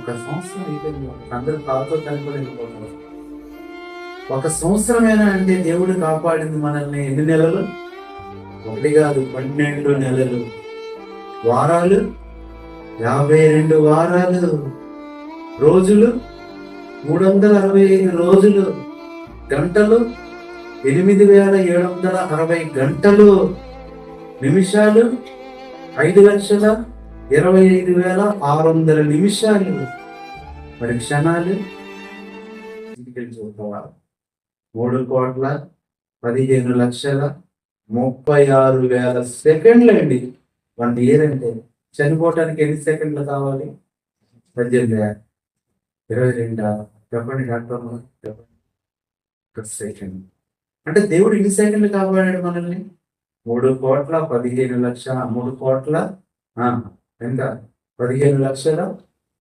ఒక సంవత్సరం అయిపోయింది, అందరూ కాలుతో చనిపోయి వెళ్ళిపోతారు. ఒక సంవత్సరమేనా అంటే దేవుడు కాపాడింది మనల్ని ఎన్ని నెలలు? ఒకటి కాదు, 12 నెలలు, వారాలు 52 వారాలు, రోజులు 365 రోజులు, గంటలు 8760 గంటలు, నిమిషాలు 5,25,600 నిమిషాలు, మరి క్షణాలు 3,15,36,36,000 సెకండ్లు అండి. 1 ఇయర్ అంటే చనిపోవటానికి ఎన్ని సెకండ్లు కావాలి? 18, 22, చెప్పండి డాక్టర్, సెకండ్. అంటే దేవుడు ఎన్ని సెకండ్లు కాపాడాడు మనల్ని? 3,15,00,000, 3 కోట్ల ఎంత? 15,00,000